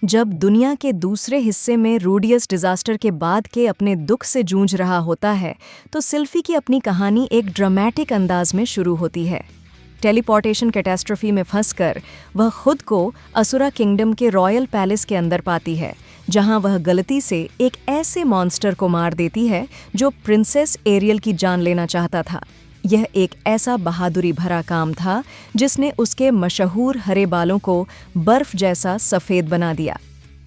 जब दुनिया के दूसरे हिस्से में रूडियस डिजास्टर के बाद के अपने दुख से जूझ रहा होता है, तो सिल्फी की अपनी कहानी एक ड्रामेटिक अंदाज में शुरू होती है। टेलीपोर्टेशन कैटास्ट्रोफी में फंसकर वह खुद को असुरा किंगडम के रॉयल पैलेस के अंदर पाती है, जहां वह गलती से एक ऐसे मॉन्स्टर को मार देती है जो प्रिंसेस एरियल की जान लेना चाहता था। यह एक ऐसा बहादुरी भरा काम था जिसने उसके मशहूर हरे बालों को बर्फ जैसा सफ़ेद बना दिया।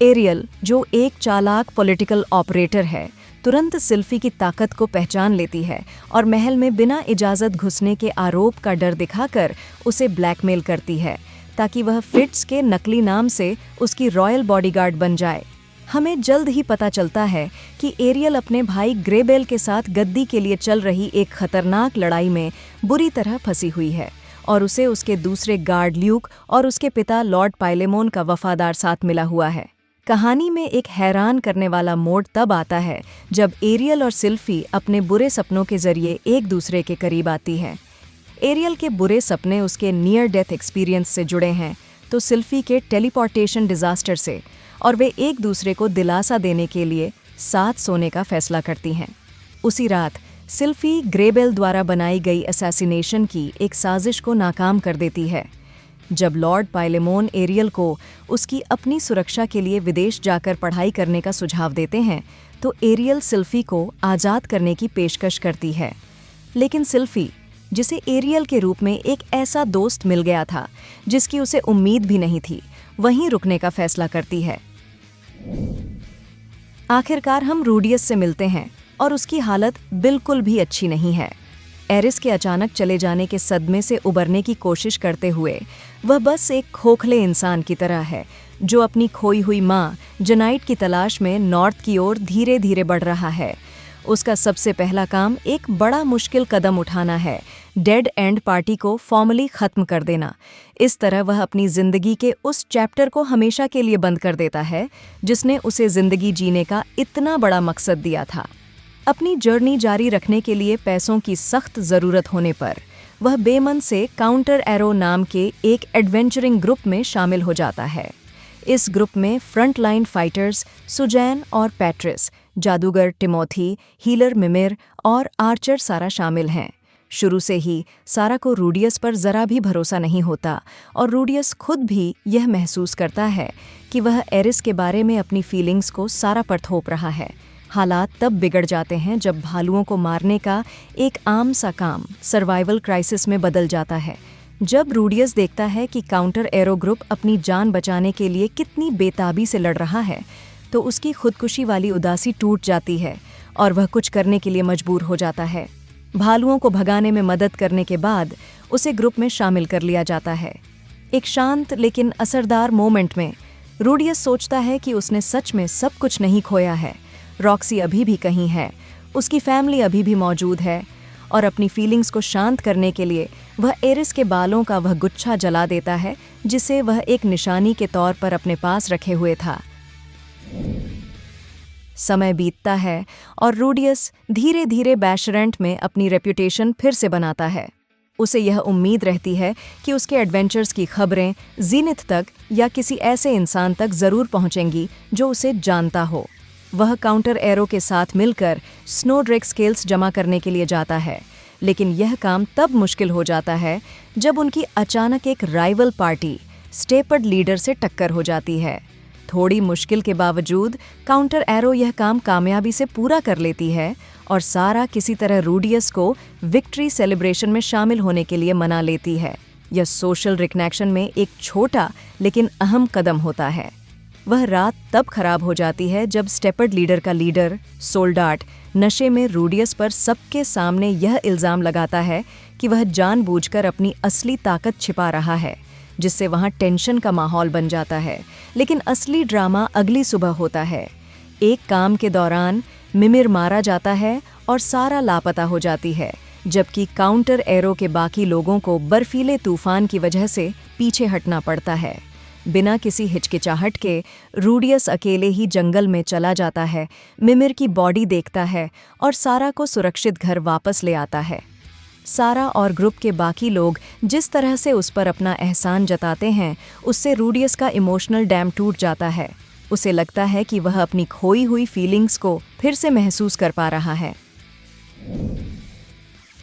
एरियल, जो एक चालाक पॉलिटिकल ऑपरेटर है, तुरंत सिल्फी की ताकत को पहचान लेती है और महल में बिना इजाज़त घुसने के आरोप का डर दिखाकर उसे ब्लैकमेल करती है ताकि वह फिट्स के नकली नाम से उसकी रॉयल बॉडीगार्ड बन जाए। हमें जल्द ही पता चलता है कि एरियल अपने भाई ग्रेबेल के साथ गद्दी के लिए चल रही एक खतरनाक लड़ाई में बुरी तरह फंसी हुई है और उसे उसके दूसरे गार्ड ल्यूक और उसके पिता लॉर्ड पाइलेमोन का वफादार साथ मिला हुआ है। कहानी में एक हैरान करने वाला मोड़ तब आता है जब एरियल और सिल्फी अपने बुरे सपनों के जरिए एक दूसरे के करीब आती है। एरियल के बुरे सपने उसके नियर डेथ एक्सपीरियंस से जुड़े हैं, तो सिल्फी के टेलीपोर्टेशन डिजास्टर से, और वे एक दूसरे को दिलासा देने के लिए साथ सोने का फैसला करती हैं। उसी रात सिल्फी ग्रेबेल द्वारा बनाई गई असैसिनेशन की एक साजिश को नाकाम कर देती है। जब लॉर्ड पाइलेमोन एरियल को उसकी अपनी सुरक्षा के लिए विदेश जाकर पढ़ाई करने का सुझाव देते हैं, तो एरियल सिल्फी को आज़ाद करने की पेशकश करती है। लेकिन सिल्फी, जिसे एरियल के रूप में एक ऐसा दोस्त मिल गया था जिसकी उसे उम्मीद भी नहीं थी, वहीं रुकने का फैसला करती है। आखिरकार हम रूडियस से मिलते हैं और उसकी हालत बिल्कुल भी अच्छी नहीं है। एरिस के अचानक चले जाने के सदमे से उबरने की कोशिश करते हुए वह बस एक खोखले इंसान की तरह है जो अपनी खोई हुई माँ जनाइट की तलाश में नॉर्थ की ओर धीरे धीरे बढ़ रहा है। उसका सबसे पहला काम एक बड़ा मुश्किल कदम उठाना है, डेड एंड पार्टी को फॉर्मली ख़त्म कर देना। इस तरह वह अपनी ज़िंदगी के उस चैप्टर को हमेशा के लिए बंद कर देता है जिसने उसे ज़िंदगी जीने का इतना बड़ा मकसद दिया था। अपनी जर्नी जारी रखने के लिए पैसों की सख्त ज़रूरत होने पर वह बेमन से काउंटर एरो नाम के एक एडवेंचरिंग ग्रुप में शामिल हो जाता है। इस ग्रुप में फ्रंटलाइन फाइटर्स सुजैन और पैट्रिस, जादूगर टिमोथी, हीलर मिमिर और आर्चर सारा शामिल हैं। शुरू से ही सारा को रूडियस पर ज़रा भी भरोसा नहीं होता और रूडियस खुद भी यह महसूस करता है कि वह एरिस के बारे में अपनी फीलिंग्स को सारा पर थोप रहा है। हालात तब बिगड़ जाते हैं जब भालुओं को मारने का एक आम सा काम सर्वाइवल क्राइसिस में बदल जाता है। जब रूडियस देखता है कि काउंटर एरो ग्रुप अपनी जान बचाने के लिए कितनी बेताबी से लड़ रहा है, तो उसकी खुदकुशी वाली उदासी टूट जाती है और वह कुछ करने के लिए मजबूर हो जाता है। भालुओं को भगाने में मदद करने के बाद उसे ग्रुप में शामिल कर लिया जाता है। एक शांत लेकिन असरदार मोमेंट में रूडियस सोचता है कि उसने सच में सब कुछ नहीं खोया है। रॉक्सी अभी भी कहीं है, उसकी फैमिली अभी भी मौजूद है, और अपनी फीलिंग्स को शांत करने के लिए वह एरिस के बालों का वह गुच्छा जला देता है जिसे वह एक निशानी के तौर पर अपने पास रखे हुए था। समय बीतता है और रूडियस धीरे धीरे बैशरेंट में अपनी रेप्यूटेशन फिर से बनाता है। उसे यह उम्मीद रहती है कि उसके एडवेंचर्स की खबरें जीनिथ तक या किसी ऐसे इंसान तक ज़रूर पहुंचेंगी जो उसे जानता हो। वह काउंटर एरो के साथ मिलकर स्नोड्रेक स्केल्स जमा करने के लिए जाता है, लेकिन यह काम तब मुश्किल हो जाता है जब उनकी अचानक एक राइवल पार्टी स्टेपर्ड लीडर से टक्कर हो जाती है। थोड़ी मुश्किल के बावजूद काउंटर एरो यह काम कामयाबी से पूरा कर लेती है और सारा किसी तरह रूडियस को विक्ट्री सेलिब्रेशन में शामिल होने के लिए मना लेती है। यह सोशल रिकनेक्शन में एक छोटा लेकिन अहम कदम होता है। वह रात तब खराब हो जाती है जब स्टेपर्ड लीडर का लीडर सोल्डाट नशे में रूडियस पर सबके सामने यह इल्ज़ाम लगाता है कि वह जानबूझकर अपनी असली ताकत छिपा रहा है, जिससे वहाँ टेंशन का माहौल बन जाता है। लेकिन असली ड्रामा अगली सुबह होता है। एक काम के दौरान मिमिर मारा जाता है और सारा लापता हो जाती है, जबकि काउंटर एरो के बाकी लोगों को बर्फीले तूफान की वजह से पीछे हटना पड़ता है। बिना किसी हिचकिचाहट के रूडियस अकेले ही जंगल में चला जाता है, मिमिर की बॉडी देखता है और सारा को सुरक्षित घर वापस ले आता है। सारा और ग्रुप के बाकी लोग जिस तरह से उस पर अपना एहसान जताते हैं, उससे रूडियस का इमोशनल डैम टूट जाता है। उसे लगता है कि वह अपनी खोई हुई फीलिंग्स को फिर से महसूस कर पा रहा है।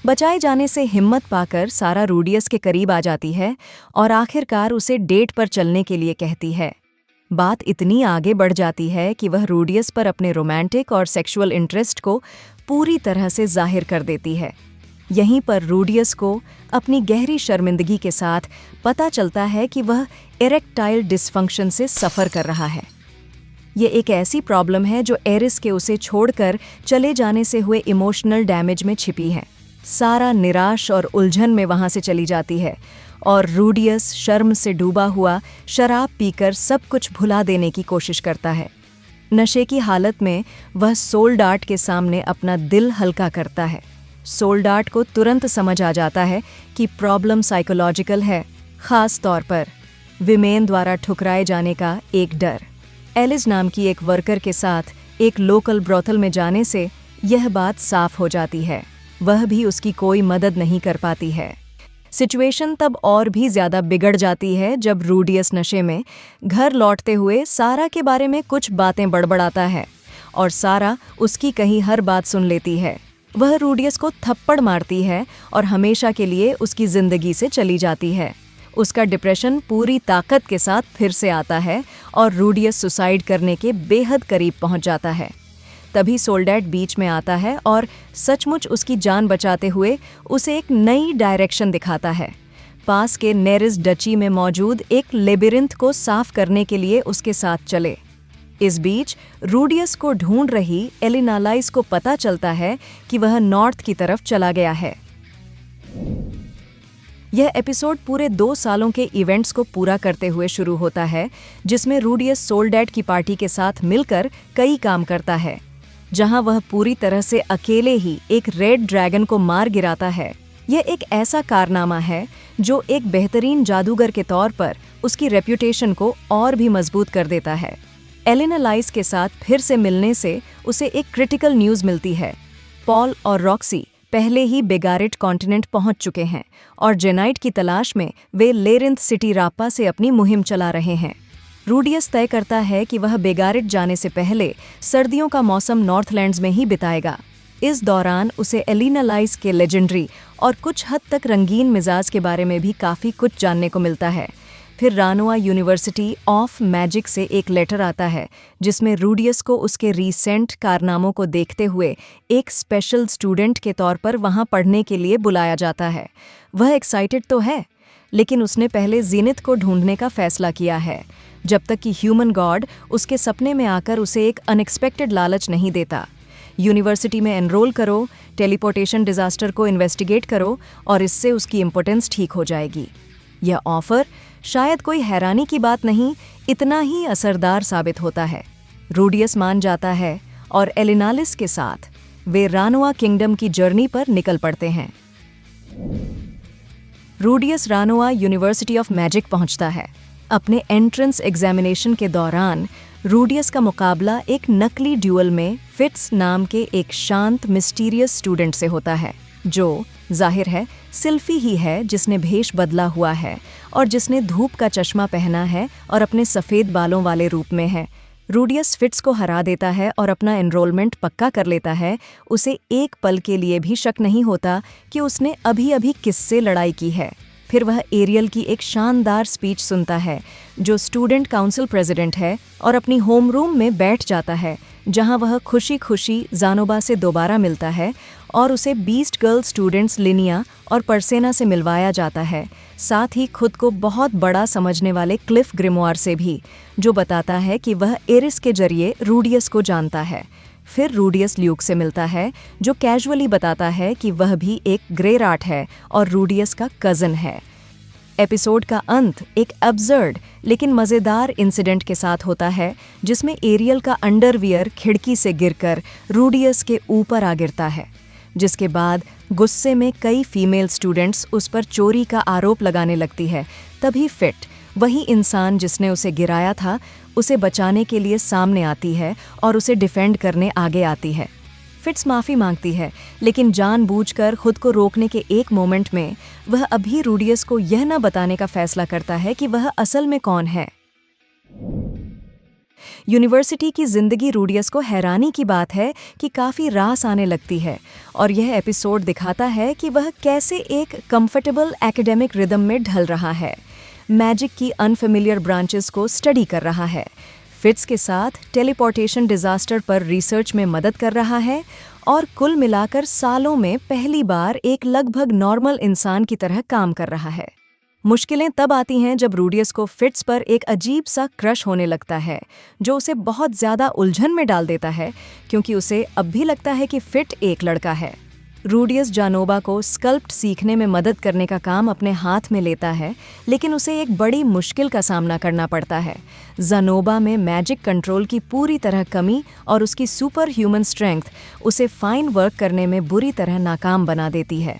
बचाए जाने से हिम्मत पाकर सारा रूडियस के करीब आ जाती है और आखिरकार उसे डेट पर चलने के लिए कहती है। बात इतनी आगे बढ़ जाती है कि वह रूडियस पर अपने रोमांटिक और सेक्सुअल इंटरेस्ट को पूरी तरह से जाहिर कर देती है। यहीं पर रूडियस को अपनी गहरी शर्मिंदगी के साथ पता चलता है कि वह इरेक्टाइल डिसफंक्शन से सफ़र कर रहा है। ये एक ऐसी प्रॉब्लम है जो एरिस के उसे छोड़कर चले जाने से हुए इमोशनल डैमेज में छिपी है। सारा निराश और उलझन में वहाँ से चली जाती है और रूडियस शर्म से डूबा हुआ शराब पीकर सब कुछ भुला देने की कोशिश करता है। नशे की हालत में वह सोल्डार्ट के सामने अपना दिल हल्का करता है। सोल्डार्ट को तुरंत समझ आ जाता है कि प्रॉब्लम साइकोलॉजिकल है, खास तौर पर विमेन द्वारा ठुकराए जाने का एक डर। एलिस नाम की एक वर्कर के साथ एक लोकल ब्रोथल में जाने से यह बात साफ हो जाती है। वह भी उसकी कोई मदद नहीं कर पाती है। सिचुएशन तब और भी ज़्यादा बिगड़ जाती है जब रूडियस नशे में घर लौटते हुए सारा के बारे में कुछ बातें बड़बड़ाता है और सारा उसकी कही हर बात सुन लेती है। वह रूडियस को थप्पड़ मारती है और हमेशा के लिए उसकी ज़िंदगी से चली जाती है। उसका डिप्रेशन पूरी ताकत के साथ फिर से आता है और रूडियस सुसाइड करने के बेहद करीब पहुंच जाता है। तभी सोल्डैट बीच में आता है और सचमुच उसकी जान बचाते हुए उसे एक नई डायरेक्शन दिखाता है। पास के नेरिस डची में मौजूद एक लेबिरिंथ को साफ करने के लिए उसके साथ चले। इस बीच रूडियस को ढूंढ रही एलिनालाइस को पता चलता है कि वह नॉर्थ की तरफ चला गया है। यह एपिसोड पूरे 2 सालों के इवेंट्स को पूरा करते हुए शुरू होता है, जिसमें रूडियस सोल्डैट की पार्टी के साथ मिलकर कई काम करता है, जहां वह पूरी तरह से अकेले ही एक रेड ड्रैगन को मार गिराता है। यह एक ऐसा कारनामा है जो एक बेहतरीन जादूगर के तौर पर उसकी रेप्यूटेशन को और भी मजबूत कर देता है। एलिनालाइस के साथ फिर से मिलने से उसे एक क्रिटिकल न्यूज़ मिलती है। पॉल और रॉक्सी पहले ही बेगारिट कॉन्टिनेंट पहुंच चुके हैं और जेनाइट की तलाश में वे लेरिंथ सिटी राप्पा से अपनी मुहिम चला रहे हैं। रूडियस तय करता है कि वह बेगारिट जाने से पहले सर्दियों का मौसम नॉर्थलैंड्स में ही बिताएगा। इस दौरान उसे एलिनालाइस के लेजेंडरी और कुछ हद तक रंगीन मिजाज के बारे में भी काफ़ी कुछ जानने को मिलता है। फिर रानोआ यूनिवर्सिटी ऑफ मैजिक से एक लेटर आता है जिसमें रूडियस को उसके रीसेंट कारनामों को देखते हुए एक स्पेशल स्टूडेंट के तौर पर वहां पढ़ने के लिए बुलाया जाता है। वह एक्साइटेड तो है, लेकिन उसने पहले जीनित को ढूंढने का फैसला किया है, जब तक कि ह्यूमन गॉड उसके सपने में आकर उसे एक अनएक्सपेक्टेड लालच नहीं देता। यूनिवर्सिटी में एनरोल करो, टेलीपोर्टेशन डिजास्टर को इन्वेस्टिगेट करो और इससे उसकी इम्पोर्टेंस ठीक हो जाएगी। यह ऑफर शायद कोई हैरानी की बात नहीं, इतना ही असरदार साबित होता है। रूडियस मान जाता है और एलिनालिस के साथ वे रानोआ किंगडम की जर्नी पर निकल पड़ते हैं। रूडियस रानोआ यूनिवर्सिटी ऑफ मैजिक पहुंचता है। अपने एंट्रेंस एग्जामिनेशन के दौरान रूडियस का मुकाबला एक नकली ड्यूअल में फिट्स नाम के एक शांत मिस्टीरियस स्टूडेंट से होता है, जो जाहिर है सिल्फी ही है, जिसने भेष बदला हुआ है और जिसने धूप का चश्मा पहना है और अपने सफ़ेद बालों वाले रूप में है। रूडियस फिट्स को हरा देता है और अपना एनरोलमेंट पक्का कर लेता है। उसे एक पल के लिए भी शक नहीं होता कि उसने अभी अभी किससे लड़ाई की है। फिर वह एरियल की एक शानदार स्पीच सुनता है, जो स्टूडेंट काउंसिल प्रेसिडेंट है, और अपनी होम रूम में बैठ जाता है, जहां वह खुशी खुशी जानोबा से दोबारा मिलता है और उसे बीस्ट गर्ल स्टूडेंट्स लिनिया और परसेना से मिलवाया जाता है, साथ ही खुद को बहुत बड़ा समझने वाले क्लिफ ग्रिमोयर से भी, जो बताता है कि वह एरिस के जरिए रूडियस को जानता है। फिर रूडियस ल्यूक से मिलता है, जो कैजुअली बताता है कि वह भी एक ग्रे राट है और रूडियस का कज़न है। एपिसोड का अंत एक अब्सर्ड लेकिन मज़ेदार इंसिडेंट के साथ होता है, जिसमें एरियल का अंडरवियर खिड़की से गिरकर रूडियस के ऊपर आ गिरता है, जिसके बाद गुस्से में कई फीमेल स्टूडेंट्स उस पर चोरी का आरोप लगाने लगती है। तभी फिट, वही इंसान जिसने उसे गिराया था, उसे बचाने के लिए सामने आती है और उसे डिफेंड करने आगे आती है। फिट्स माफ़ी मांगती है, लेकिन जानबूझकर खुद को रोकने के एक मोमेंट में वह अभी रूडियस को यह न बताने का फैसला करता है कि वह असल में कौन है। यूनिवर्सिटी की जिंदगी रूडियस को हैरानी की बात है कि काफ़ी रास आने लगती है, और यह एपिसोड दिखाता है कि वह कैसे एक कंफर्टेबल एकेडमिक रिदम में ढल रहा है, मैजिक की अनफेमिलियर ब्रांचेस को स्टडी कर रहा है, फिट्स के साथ टेलीपोर्टेशन डिजास्टर पर रिसर्च में मदद कर रहा है, और कुल मिलाकर सालों में पहली बार एक लगभग नॉर्मल इंसान की तरह काम कर रहा है। मुश्किलें तब आती हैं जब रूडियस को फिट्स पर एक अजीब सा क्रश होने लगता है, जो उसे बहुत ज़्यादा उलझन में डाल देता है, क्योंकि उसे अब भी लगता है कि फिट एक लड़का है। रूडियस जानोबा को स्कल्प्ट सीखने में मदद करने का काम अपने हाथ में लेता है, लेकिन उसे एक बड़ी मुश्किल का सामना करना पड़ता है। जानोबा में मैजिक कंट्रोल की पूरी तरह कमी और उसकी सुपर ह्यूमन स्ट्रेंथ उसे फाइन वर्क करने में बुरी तरह नाकाम बना देती है।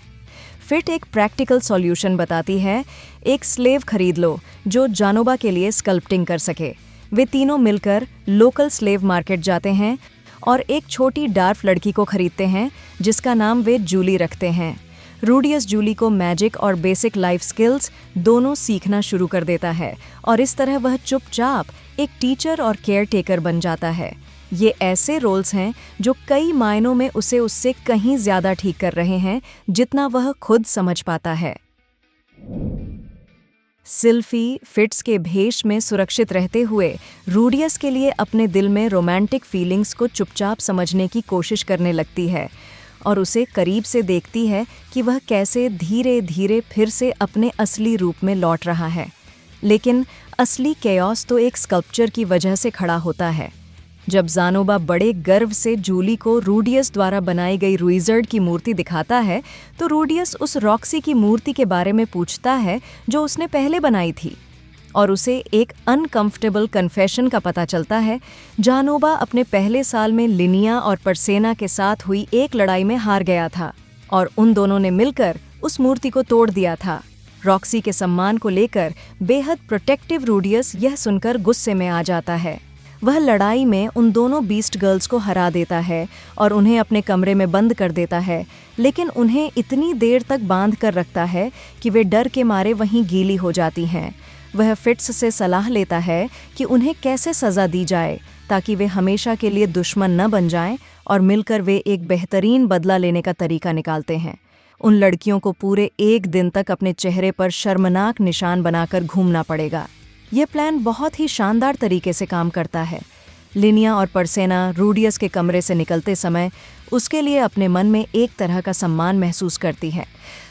फिट एक प्रैक्टिकल सॉल्यूशन बताती है, एक स्लेव खरीद लो जो जानोबा के लिए स्कल्प्टिंग कर सके। वे तीनों मिलकर लोकल स्लेव मार्केट जाते हैं और एक छोटी डार्फ लड़की को खरीदते हैं जिसका नाम वे जूली रखते हैं। रूडियस जूली को मैजिक और बेसिक लाइफ स्किल्स दोनों सीखना शुरू कर देता है, और इस तरह वह चुपचाप एक टीचर और केयर टेकर बन जाता है। ये ऐसे रोल्स हैं जो कई मायनों में उसे उससे कहीं ज़्यादा ठीक कर रहे हैं जितना वह खुद समझ पाता है। सिल्फी फिट्स के भेष में सुरक्षित रहते हुए रूडियस के लिए अपने दिल में रोमांटिक फीलिंग्स को चुपचाप समझने की कोशिश करने लगती है, और उसे करीब से देखती है कि वह कैसे धीरे धीरे फिर से अपने असली रूप में लौट रहा है। लेकिन असली केओस तो एक स्कल्पचर की वजह से खड़ा होता है। जब जानोबा बड़े गर्व से जूली को रूडियस द्वारा बनाई गई रुइजर्ड की मूर्ति दिखाता है, तो रूडियस उस रॉक्सी की मूर्ति के बारे में पूछता है जो उसने पहले बनाई थी, और उसे एक अनकंफर्टेबल कन्फेशन का पता चलता है। जानोबा अपने पहले साल में लिनिया और परसेना के साथ हुई एक लड़ाई में हार गया था, और उन दोनों ने मिलकर उस मूर्ति को तोड़ दिया था। रॉक्सी के सम्मान को लेकर बेहद प्रोटेक्टिव रूडियस यह सुनकर गुस्से में आ जाता है। वह लड़ाई में उन दोनों बीस्ट गर्ल्स को हरा देता है और उन्हें अपने कमरे में बंद कर देता है, लेकिन उन्हें इतनी देर तक बांध कर रखता है कि वे डर के मारे वहीं गीली हो जाती हैं। वह फिट्स से सलाह लेता है कि उन्हें कैसे सज़ा दी जाए ताकि वे हमेशा के लिए दुश्मन न बन जाएं, और मिलकर वे एक बेहतरीन बदला लेने का तरीका निकालते हैं। उन लड़कियों को पूरे एक दिन तक अपने चेहरे पर शर्मनाक निशान बनाकर घूमना पड़ेगा। ये प्लान बहुत ही शानदार तरीके से काम करता है। लिनिया और परसेना रूडियस के कमरे से निकलते समय उसके लिए अपने मन में एक तरह का सम्मान महसूस करती हैं,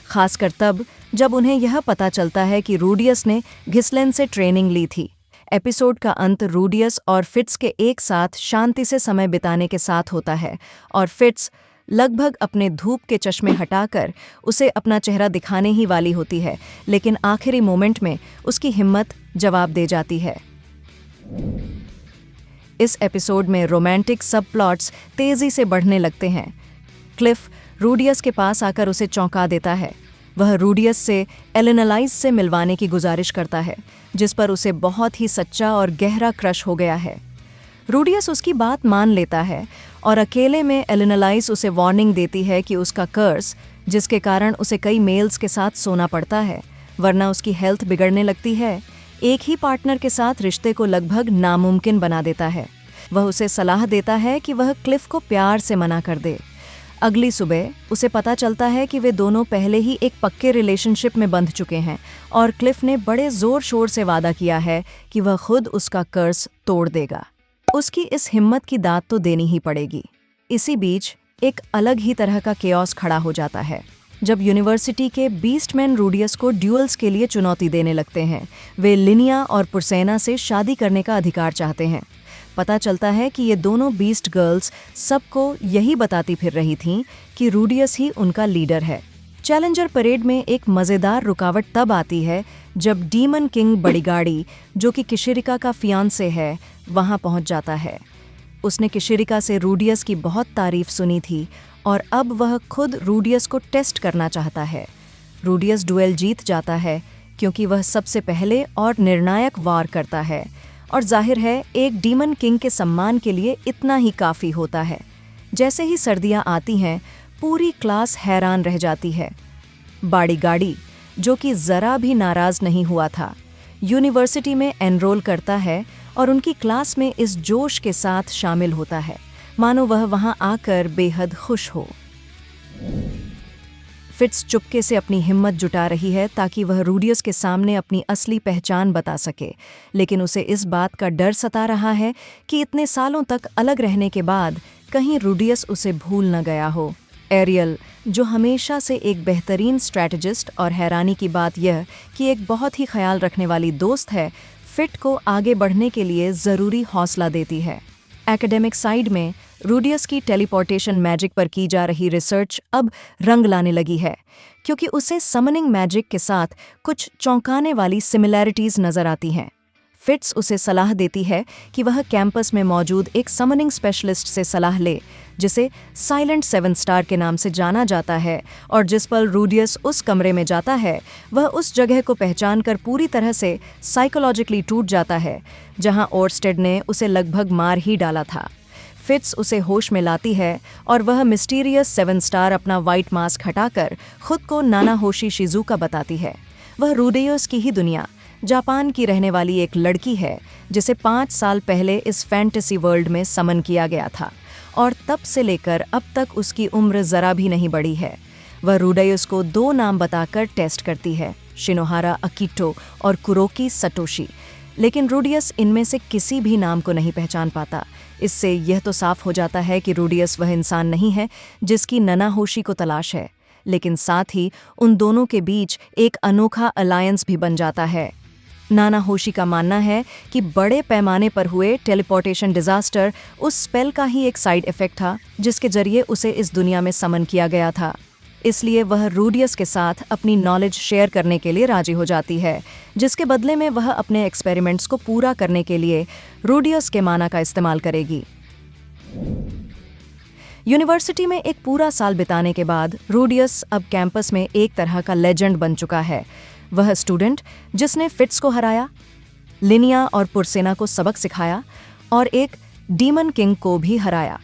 खासकर तब जब उन्हें यह पता चलता है कि रूडियस ने घिसलेन से ट्रेनिंग ली थी। एपिसोड का अंत रूडियस और फिट्स के एक साथ शांति से समय बिताने के साथ होता है, और फिट्स लगभग अपने धूप के चश्मे हटाकर उसे अपना चेहरा दिखाने ही वाली होती है, लेकिन आखिरी मोमेंट में उसकी हिम्मत जवाब दे जाती है। इस एपिसोड में रोमांटिक सब प्लॉट्स तेजी से बढ़ने लगते हैं। क्लिफ रूडियस के पास आकर उसे चौंका देता है। वह रूडियस से एलेनालाइज से मिलवाने की गुजारिश करता है, जिस पर उसे बहुत ही सच्चा और गहरा क्रश हो गया है। रूडियस उसकी बात मान लेता है, और अकेले में एलेनालाइज उसे वार्निंग देती है कि उसका कर्स, जिसके कारण उसे कई मेल्स के साथ सोना पड़ता है, वरना उसकी हेल्थ बिगड़ने लगती है, एक ही पार्टनर के साथ रिश्ते को लगभग नामुमकिन बना देता है। वह उसे सलाह देता है कि वह क्लिफ को प्यार से मना कर दे। अगली सुबह उसे पता चलता है कि वे दोनों पहले ही एक पक्के रिलेशनशिप में बंध चुके हैं, और क्लिफ ने बड़े जोर शोर से वादा किया है कि वह खुद उसका कर्स तोड़ देगा। उसकी इस हिम्मत की दाद तो देनी ही पड़ेगी। इसी बीच एक अलग ही तरह का केओस खड़ा हो जाता है जब यूनिवर्सिटी के बीस्टमैन रूडियस को ड्यूअल्स के लिए चुनौती देने लगते हैं। वे लिनिया और पुरसेना से शादी करने का अधिकार चाहते हैं। पता चलता है कि ये दोनों बीस्ट गर्ल्स सबको यही बताती फिर रही थीं कि रूडियस ही उनका लीडर है। चैलेंजर परेड में एक मज़ेदार रुकावट तब आती है जब डीमन किंग बड़ी गाड़ी, जो कि किशिरिका का फियांसे है, वहां पहुंच जाता है। उसने किशिरिका से रूडियस की बहुत तारीफ सुनी थी, और अब वह खुद रूडियस को टेस्ट करना चाहता है। रूडियस डुएल जीत जाता है क्योंकि वह सबसे पहले और निर्णायक वार करता है, और जाहिर है एक डीमन किंग के सम्मान के लिए इतना ही काफ़ी होता है। जैसे ही सर्दियां आती हैं, पूरी क्लास हैरान रह जाती है। बाड़ी गाड़ी, जो कि ज़रा भी नाराज़ नहीं हुआ था, यूनिवर्सिटी में एनरोल करता है और उनकी क्लास में इस जोश के साथ शामिल होता है मानो वह वहां आकर बेहद खुश हो। फिट्स चुपके से अपनी हिम्मत जुटा रही है ताकि वह रूडियस के सामने अपनी असली पहचान बता सके, लेकिन उसे इस बात का डर सता रहा है कि इतने सालों तक अलग रहने के बाद कहीं रूडियस उसे भूल न गया हो। एरियल, जो हमेशा से एक बेहतरीन स्ट्रैटेजिस्ट और हैरानी की बात यह कि एक बहुत ही ख्याल रखने वाली दोस्त है, फिट को आगे बढ़ने के लिए ज़रूरी हौसला देती है। एकेडमिक साइड में रूडियस की टेलीपोर्टेशन मैजिक पर की जा रही रिसर्च अब रंग लाने लगी है, क्योंकि उसे समनिंग मैजिक के साथ कुछ चौंकाने वाली सिमिलैरिटीज़ नज़र आती हैं। फिट्स उसे सलाह देती है कि वह कैंपस में मौजूद एक समनिंग स्पेशलिस्ट से सलाह ले, जिसे साइलेंट 7 स्टार के नाम से जाना जाता है, और जिस पल रूडियस उस कमरे में जाता है वह उस जगह को पहचानकर पूरी तरह से साइकोलॉजिकली टूट जाता है जहां ओर्स्टेड ने उसे लगभग मार ही डाला था। फिट्स उसे होश में लाती है और वह मिस्टीरियस 7 स्टार अपना वाइट मास्क हटाकर खुद को नानाहोशी शिजुका बताती है। वह रूडियस की ही दुनिया, जापान की रहने वाली एक लड़की है जिसे 5 साल पहले इस फैंटेसी वर्ल्ड में समन किया गया था, और तब से लेकर अब तक उसकी उम्र ज़रा भी नहीं बढ़ी है। वह रूडियस को 2 नाम बताकर टेस्ट करती है, शिनोहारा अकीटो और कुरोकी सटोशी, लेकिन रूडियस इनमें से किसी भी नाम को नहीं पहचान पाता। इससे यह तो साफ हो जाता है कि रूडियस वह इंसान नहीं है जिसकी ननाहोशी को तलाश है, लेकिन साथ ही उन दोनों के बीच एक अनोखा अलायंस भी बन जाता है। नानाहोशी का मानना है कि बड़े पैमाने पर हुए टेलीपोर्टेशन डिजास्टर उस स्पेल का ही एक साइड इफेक्ट था जिसके जरिए उसे इस दुनिया में समन किया गया था। इसलिए वह रूडियस के साथ अपनी नॉलेज शेयर करने के लिए राजी हो जाती है, जिसके बदले में वह अपने एक्सपेरिमेंट्स को पूरा करने के लिए रूडियस के माना का इस्तेमाल करेगी। यूनिवर्सिटी में एक पूरा साल बिताने के बाद रूडियस अब कैंपस में एक तरह का लेजेंड बन चुका है। वह स्टूडेंट जिसने फिट्स को हराया, लिनिया और पुरसेना को सबक सिखाया और एक डीमन किंग को भी हराया।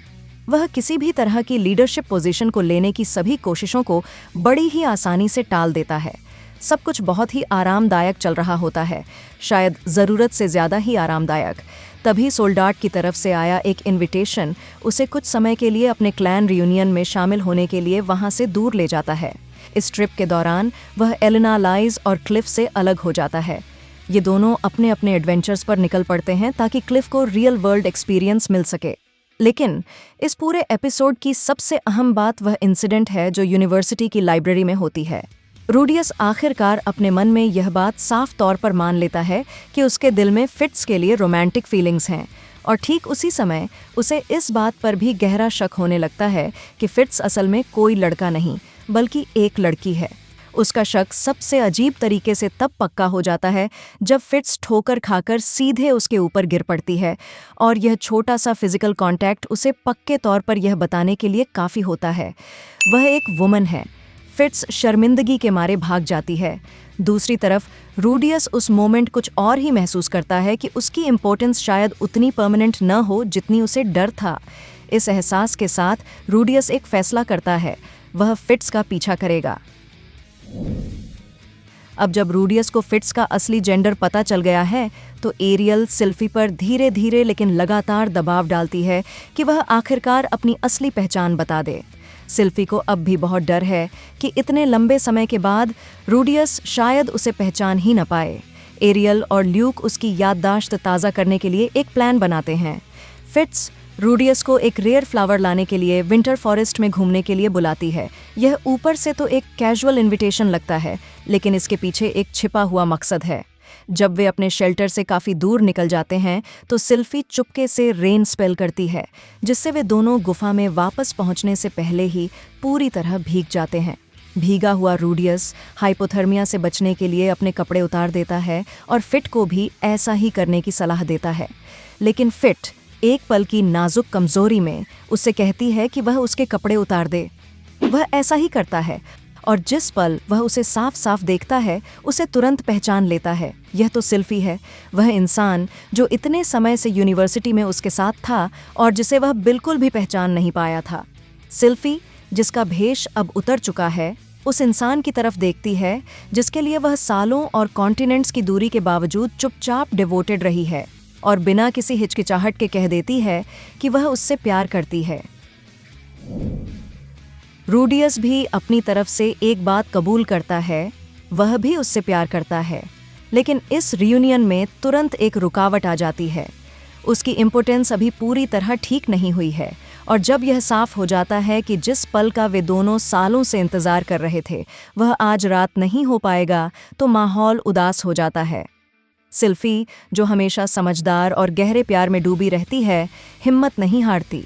वह किसी भी तरह की लीडरशिप पोजीशन को लेने की सभी कोशिशों को बड़ी ही आसानी से टाल देता है। सब कुछ बहुत ही आरामदायक चल रहा होता है, शायद ज़रूरत से ज़्यादा ही आरामदायक। तभी सोल्डाट की तरफ से आया एक इनविटेशन उसे कुछ समय के लिए अपने क्लैन रियूनियन में शामिल होने के लिए वहाँ से दूर ले जाता है। इस ट्रिप के दौरान वह एलेना लाइज और क्लिफ से अलग हो जाता है। ये दोनों अपने अपने एडवेंचर्स पर निकल पड़ते हैं ताकि क्लिफ को रियल वर्ल्ड एक्सपीरियंस मिल सके। लेकिन इस पूरे एपिसोड की सबसे अहम बात वह इंसिडेंट है जो यूनिवर्सिटी की लाइब्रेरी में होती है। रूडियस आखिरकार अपने मन में यह बात साफ तौर पर मान लेता है कि उसके दिल में फिट्स के लिए रोमांटिक फीलिंग्स हैं, और ठीक उसी समय उसे इस बात पर भी गहरा शक होने लगता है कि फिट्स असल में कोई लड़का नहीं बल्कि एक लड़की है। उसका शक सबसे अजीब तरीके से तब पक्का हो जाता है जब फिट्स ठोकर खाकर सीधे उसके ऊपर गिर पड़ती है, और यह छोटा सा फिजिकल कांटेक्ट उसे पक्के तौर पर यह बताने के लिए काफ़ी होता है वह एक वुमन है। फिट्स शर्मिंदगी के मारे भाग जाती है। दूसरी तरफ रूडियस उस मोमेंट कुछ और ही महसूस करता है कि उसकी इम्पोर्टेंस शायद उतनी परमानेंट न हो जितनी उसे डर था। इस एहसास के साथ रूडियस एक फैसला करता है, वह फिट्स का पीछा करेगा। अब जब रूडियस को फिट्स का असली जेंडर पता चल गया है तो एरियल सिल्फी पर धीरे धीरे लेकिन लगातार दबाव डालती है कि वह आखिरकार अपनी असली पहचान बता दे। सिल्फी को अब भी बहुत डर है कि इतने लंबे समय के बाद रूडियस शायद उसे पहचान ही न पाए। एरियल और ल्यूक उसकी याददाश्त ताज़ा करने के लिए एक प्लान बनाते हैं। फिट्स रूडियस को एक रेयर फ्लावर लाने के लिए विंटर फॉरेस्ट में घूमने के लिए बुलाती है। यह ऊपर से तो एक कैजुअल इनविटेशन लगता है, लेकिन इसके पीछे एक छिपा हुआ मकसद है। जब वे अपने शेल्टर से काफ़ी दूर निकल जाते हैं तो सिल्फी चुपके से रेन स्पेल करती है, जिससे वे दोनों गुफा में वापस पहुंचने से पहले ही पूरी तरह भीग जाते हैं। भीगा हुआ रूडियस हाइपोथर्मिया से बचने के लिए अपने कपड़े उतार देता है और फिट को भी ऐसा ही करने की सलाह देता है, लेकिन फिट एक पल की नाजुक कमजोरी में उससे कहती है कि वह उसके कपड़े उतार दे। वह ऐसा ही करता है और जिस पल वह उसे साफ साफ देखता है उसे तुरंत पहचान लेता है। यह तो सिल्फी है, वह इंसान जो इतने समय से यूनिवर्सिटी में उसके साथ था और जिसे वह बिल्कुल भी पहचान नहीं पाया था। सिल्फी, जिसका भेष अब उतर चुका है, उस इंसान की तरफ देखती है जिसके लिए वह सालों और कॉन्टिनेंट्स की दूरी के बावजूद चुपचाप डिवोटेड रही है। और बिना किसी हिचकिचाहट के कह देती है कि वह उससे प्यार करती है। रूडियस भी अपनी तरफ से एक बात कबूल करता है, वह भी उससे प्यार करता है। लेकिन इस रियूनियन में तुरंत एक रुकावट आ जाती है। उसकी इम्पोर्टेंस अभी पूरी तरह ठीक नहीं हुई है, और जब यह साफ हो जाता है कि जिस पल का वे दोनों सालों से इंतजार कर रहे थे वह आज रात नहीं हो पाएगा, तो माहौल उदास हो जाता है। सिल्फी, जो हमेशा समझदार और गहरे प्यार में डूबी रहती है, हिम्मत नहीं हारती।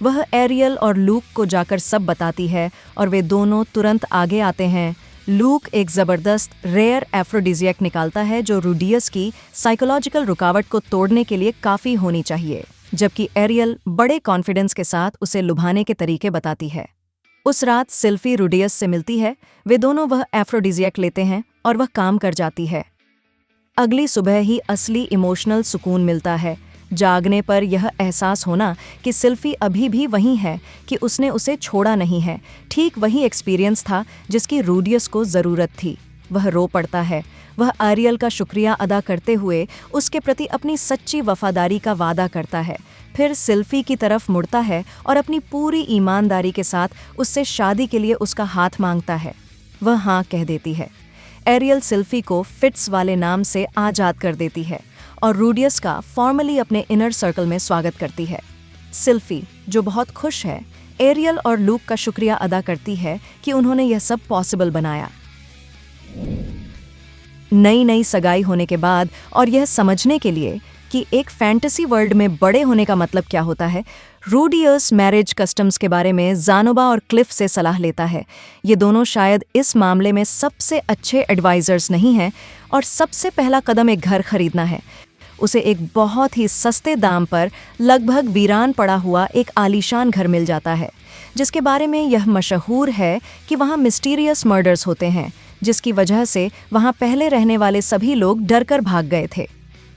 वह एरियल और लूक को जाकर सब बताती है और वे दोनों तुरंत आगे आते हैं। लूक एक ज़बरदस्त रेयर एफ्रोडिजियक निकालता है जो रूडियस की साइकोलॉजिकल रुकावट को तोड़ने के लिए काफ़ी होनी चाहिए, जबकि एरियल बड़े कॉन्फिडेंस के साथ उसे लुभाने के तरीके बताती है। उस रात सिल्फी रूडियस से मिलती है, वे दोनों वह एफ्रोडिजियक लेते हैं और वह काम कर जाती है। अगली सुबह ही असली इमोशनल सुकून मिलता है। जागने पर यह एहसास होना कि सिल्फी अभी भी वही है, कि उसने उसे छोड़ा नहीं है, ठीक वही एक्सपीरियंस था जिसकी रूडियस को ज़रूरत थी। वह रो पड़ता है। वह एरियल का शुक्रिया अदा करते हुए उसके प्रति अपनी सच्ची वफादारी का वादा करता है। फिर सिल्फी की तरफ मुड़ता है और अपनी पूरी ईमानदारी के साथ उससे शादी के लिए उसका हाथ मांगता है। वह हाँ कह देती है। एरियल सिल्फी को फिट्स वाले नाम से आज़ाद कर देती है और रूडियस का फॉर्मली अपने इनर सर्कल में स्वागत करती है। सिल्फी, जो बहुत खुश है, एरियल और लूक का शुक्रिया अदा करती है कि उन्होंने यह सब पॉसिबल बनाया। नई सगाई होने के बाद और यह समझने के लिए कि एक फैंटेसी वर्ल्ड में बड़े होने का मतलब क्या होता है, रूडियस मैरिज कस्टम्स के बारे में ज़ानोबा और क्लिफ से सलाह लेता है। ये दोनों शायद इस मामले में सबसे अच्छे एडवाइजर्स नहीं हैं, और सबसे पहला कदम एक घर खरीदना है। उसे एक बहुत ही सस्ते दाम पर लगभग वीरान पड़ा हुआ एक आलीशान घर मिल जाता है, जिसके बारे में यह मशहूर है कि वहाँ मिस्टीरियस मर्डर्स होते हैं, जिसकी वजह से वहाँ पहले रहने वाले सभी लोग डरकर भाग गए थे।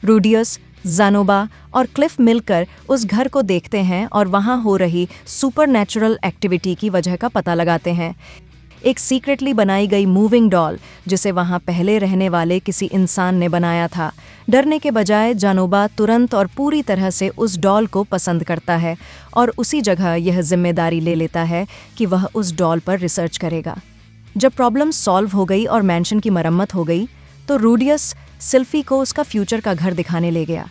रूडियस, ज़ानोबा और क्लिफ मिलकर उस घर को देखते हैं और वहाँ हो रही सुपरनैचुरल एक्टिविटी की वजह का पता लगाते हैं। एक सीक्रेटली बनाई गई मूविंग डॉल, जिसे वहाँ पहले रहने वाले किसी इंसान ने बनाया था। डरने के बजाय ज़ानोबा तुरंत और पूरी तरह से उस डॉल को पसंद करता है और उसी जगह यह जिम्मेदारी ले लेता है कि वह उस डॉल पर रिसर्च करेगा। जब प्रॉब्लम सॉल्व हो गई और मैंशन की मरम्मत हो गई, तो रूडियस सिल्फी को उसका फ्यूचर का घर दिखाने ले गया।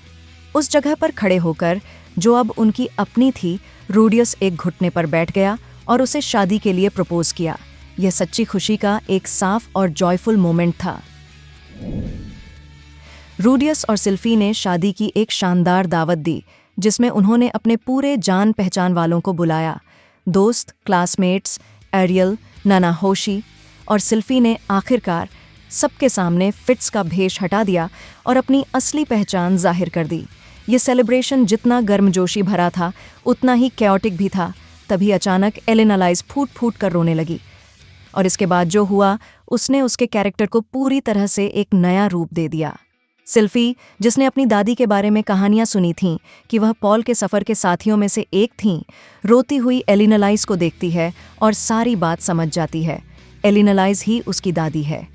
उस जगह पर खड़े होकर, जो अब उनकी अपनी थी, रूडियस एक घुटने पर बैठ गया और उसे शादी के लिए प्रपोज किया। यह सच्ची खुशी का एक साफ और जॉयफुल मोमेंट था। रूडियस और सिल्फी ने शादी की एक शानदार दावत दी, जिसमें उन्होंने अपने पूरे जान पहचान वालों को बुलाया। दोस्त, क्लासमेट्स, एरियल, नानाहोशी और सिल्फी ने आखिरकार सबके सामने फिट्स का भेष हटा दिया और अपनी असली पहचान जाहिर कर दी। ये सेलिब्रेशन जितना गर्मजोशी भरा था, उतना ही कैओटिक भी था। तभी अचानक एलेनालाइज फूट फूट कर रोने लगी, और इसके बाद जो हुआ, उसने उसके कैरेक्टर को पूरी तरह से एक नया रूप दे दिया। सिल्फी, जिसने अपनी दादी के बारे में कहानियां सुनी थीं कि वह पॉल के सफ़र के साथियों में से एक थीं, रोती हुई एलेनालाइज को देखती है और सारी बात समझ जाती है। एलेनालाइज ही उसकी दादी है।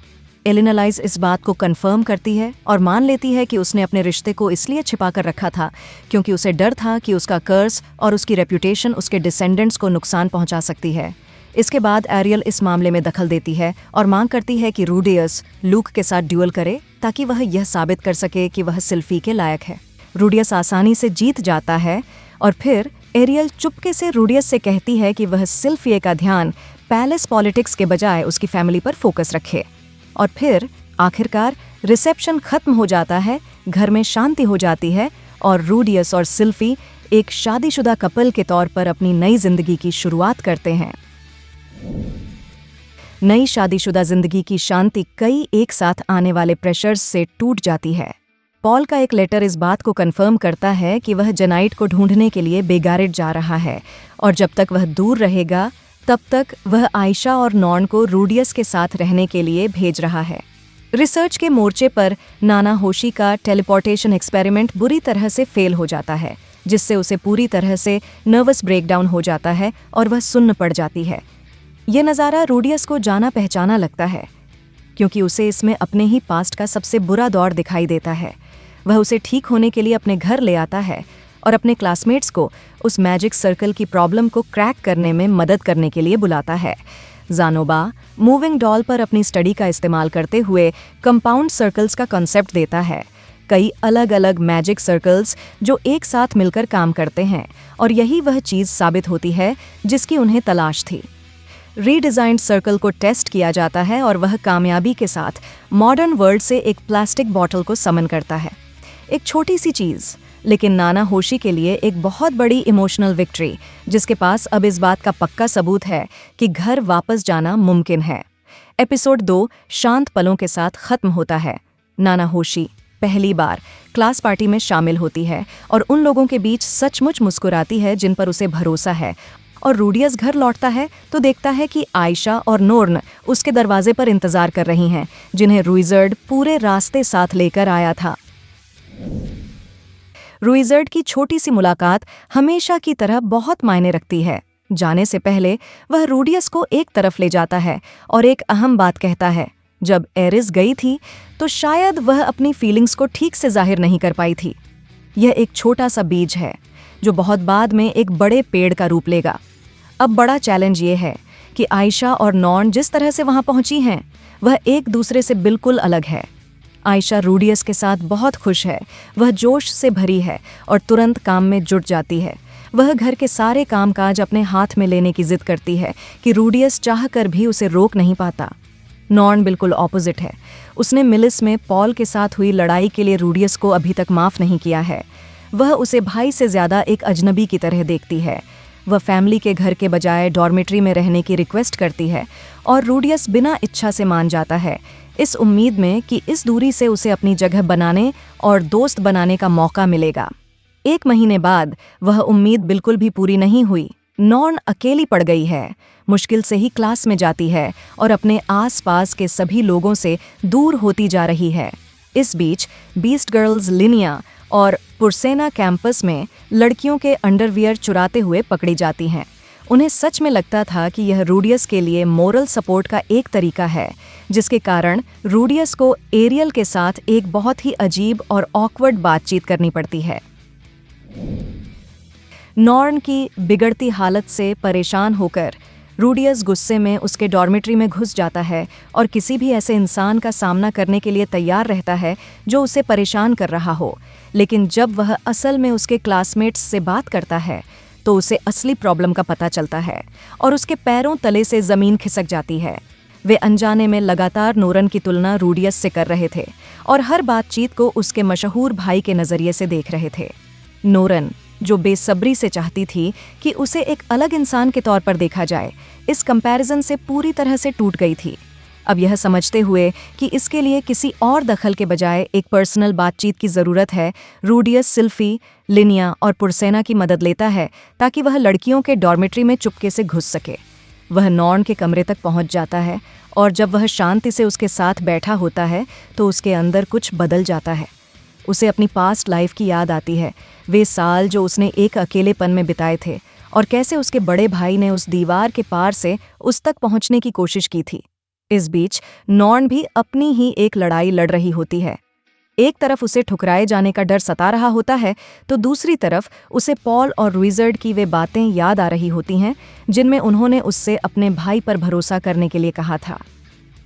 एलेनालाइज इस बात को कंफर्म करती है और मान लेती है कि उसने अपने रिश्ते को इसलिए छिपा कर रखा था क्योंकि उसे डर था कि उसका कर्स और उसकी रेप्यूटेशन उसके डिसेंडेंट्स को नुकसान पहुंचा सकती है। इसके बाद एरियल इस मामले में दखल देती है और मांग करती है कि रूडियस लूक के साथ ड्यूअल करे, ताकि वह यह साबित कर सके कि वह सिल्फी के लायक है। रूडियस आसानी से जीत जाता है और फिर एरियल चुपके से रूडियस से कहती है कि वह सिल्फी का ध्यान पैलेस पॉलिटिक्स के बजाय उसकी फैमिली पर फोकस रखे। और फिर आखिरकार रिसेप्शन खत्म हो जाता है, घर में शांति हो जाती है और रूडियस और सिल्फी एक शादीशुदा कपल के तौर पर अपनी नई जिंदगी की शुरुआत करते हैं। नई शादीशुदा जिंदगी की शांति कई एक साथ आने वाले प्रेशर्स से टूट जाती है। पॉल का एक लेटर इस बात को कंफर्म करता है कि वह जेनाइट को ढूंढने के लिए बेगारेट जा रहा है, और जब तक वह दूर रहेगा तब तक वह आयशा और नॉर्न को रूडियस के साथ रहने के लिए भेज रहा है। रिसर्च के मोर्चे पर नानाहोशी का टेलीपोर्टेशन एक्सपेरिमेंट बुरी तरह से फेल हो जाता है, जिससे उसे पूरी तरह से नर्वस ब्रेकडाउन हो जाता है और वह सुन्न पड़ जाती है। यह नज़ारा रूडियस को जाना पहचाना लगता है, क्योंकि उसे इसमें अपने ही पास्ट का सबसे बुरा दौर दिखाई देता है। वह उसे ठीक होने के लिए अपने घर ले आता है और अपने क्लासमेट्स को उस मैजिक सर्कल की प्रॉब्लम को क्रैक करने में मदद करने के लिए बुलाता है। ज़ानोबा मूविंग डॉल पर अपनी स्टडी का इस्तेमाल करते हुए कंपाउंड सर्कल्स का कॉन्सेप्ट देता है, कई अलग अलग मैजिक सर्कल्स जो एक साथ मिलकर काम करते हैं, और यही वह चीज़ साबित होती है जिसकी उन्हें तलाश थी। रीडिज़ाइंड सर्कल को टेस्ट किया जाता है और वह कामयाबी के साथ मॉडर्न वर्ल्ड से एक प्लास्टिक बॉटल को समन करता है। एक छोटी सी चीज़, लेकिन नाना होशी के लिए एक बहुत बड़ी इमोशनल विक्ट्री, जिसके पास अब इस बात का पक्का सबूत है कि घर वापस जाना मुमकिन है। एपिसोड 2 शांत पलों के साथ खत्म होता है। नाना होशी पहली बार क्लास पार्टी में शामिल होती है और उन लोगों के बीच सचमुच मुस्कुराती है जिन पर उसे भरोसा है, और रूडियस घर लौटता है तो देखता है कि आयशा और नोर्न उसके दरवाजे पर इंतजार कर रही हैं, जिन्हें रुइजर्ड पूरे रास्ते साथ लेकर आया था। रुइजर्ड की छोटी सी मुलाकात हमेशा की तरह बहुत मायने रखती है। जाने से पहले वह रूडियस को एक तरफ ले जाता है और एक अहम बात कहता है। जब एरिस गई थी तो शायद वह अपनी फीलिंग्स को ठीक से जाहिर नहीं कर पाई थी। यह एक छोटा सा बीज है जो बहुत बाद में एक बड़े पेड़ का रूप लेगा। अब बड़ा चैलेंज ये है कि आयशा और नॉर्न जिस तरह से वहां पहुंची हैं, वह एक दूसरे से बिल्कुल अलग है। आयशा रूडियस के साथ बहुत खुश है, वह जोश से भरी है और तुरंत काम में जुट जाती है। वह घर के सारे कामकाज अपने हाथ में लेने की जिद करती है कि रूडियस चाहकर भी उसे रोक नहीं पाता। नॉर्न बिल्कुल ऑपोजिट है। उसने मिलिस में पॉल के साथ हुई लड़ाई के लिए रूडियस को अभी तक माफ़ नहीं किया है। वह उसे भाई से ज़्यादा एक अजनबी की तरह देखती है। वह फैमिली के घर के बजाय डॉर्मेट्री में रहने की रिक्वेस्ट करती है और रूडियस बिना इच्छा से मान जाता है, इस उम्मीद में कि इस दूरी से उसे अपनी जगह बनाने और दोस्त बनाने का मौका मिलेगा। 1 महीने बाद वह उम्मीद बिल्कुल भी पूरी नहीं हुई। नॉर्न अकेली पड़ गई है, मुश्किल से ही क्लास में जाती है और अपने आसपास के सभी लोगों से दूर होती जा रही है। इस बीच बीस्ट गर्ल्स लिनिया और पुरसेना कैंपस में लड़कियों के अंडरवियर चुराते हुए पकड़ी जाती हैं। उन्हें सच में लगता था कि यह रूडियस के लिए मोरल सपोर्ट का एक तरीका है, जिसके कारण रूडियस को एरियल के साथ एक बहुत ही अजीब और ऑकवर्ड बातचीत करनी पड़ती है। नॉर्न की बिगड़ती हालत से परेशान होकर रूडियस गुस्से में उसके डॉर्मेट्री में घुस जाता है और किसी भी ऐसे इंसान का सामना करने के लिए तैयार रहता है जो उसे परेशान कर रहा हो। लेकिन जब वह असल में उसके क्लासमेट्स से बात करता है तो उसे असली प्रॉब्लम का पता चलता है और उसके पैरों तले से ज़मीन खिसक जाती है। वे अनजाने में लगातार नोरन की तुलना रूडियस से कर रहे थे और हर बातचीत को उसके मशहूर भाई के नज़रिए से देख रहे थे। नोरन, जो बेसब्री से चाहती थी कि उसे एक अलग इंसान के तौर पर देखा जाए, इस कंपैरिजन से पूरी तरह से टूट गई थी। अब यह समझते हुए कि इसके लिए किसी और दखल के बजाय एक पर्सनल बातचीत की ज़रूरत है, रूडियस सिल्फी, लिनिया और पुरसेना की मदद लेता है ताकि वह लड़कियों के डॉर्मेट्री में चुपके से घुस सके। वह नॉर्न के कमरे तक पहुंच जाता है और जब वह शांति से उसके साथ बैठा होता है तो उसके अंदर कुछ बदल जाता है। उसे अपनी पास्ट लाइफ की याद आती है, वे साल जो उसने एक अकेलेपन में बिताए थे और कैसे उसके बड़े भाई ने उस दीवार के पार से उस तक पहुंचने की कोशिश की थी। इस बीच नॉर्न भी अपनी ही एक लड़ाई लड़ रही होती है। एक तरफ उसे ठुकराए जाने का डर सता रहा होता है तो दूसरी तरफ उसे पॉल और रुइजर्ड की वे बातें याद आ रही होती हैं जिनमें उन्होंने उससे अपने भाई पर भरोसा करने के लिए कहा था।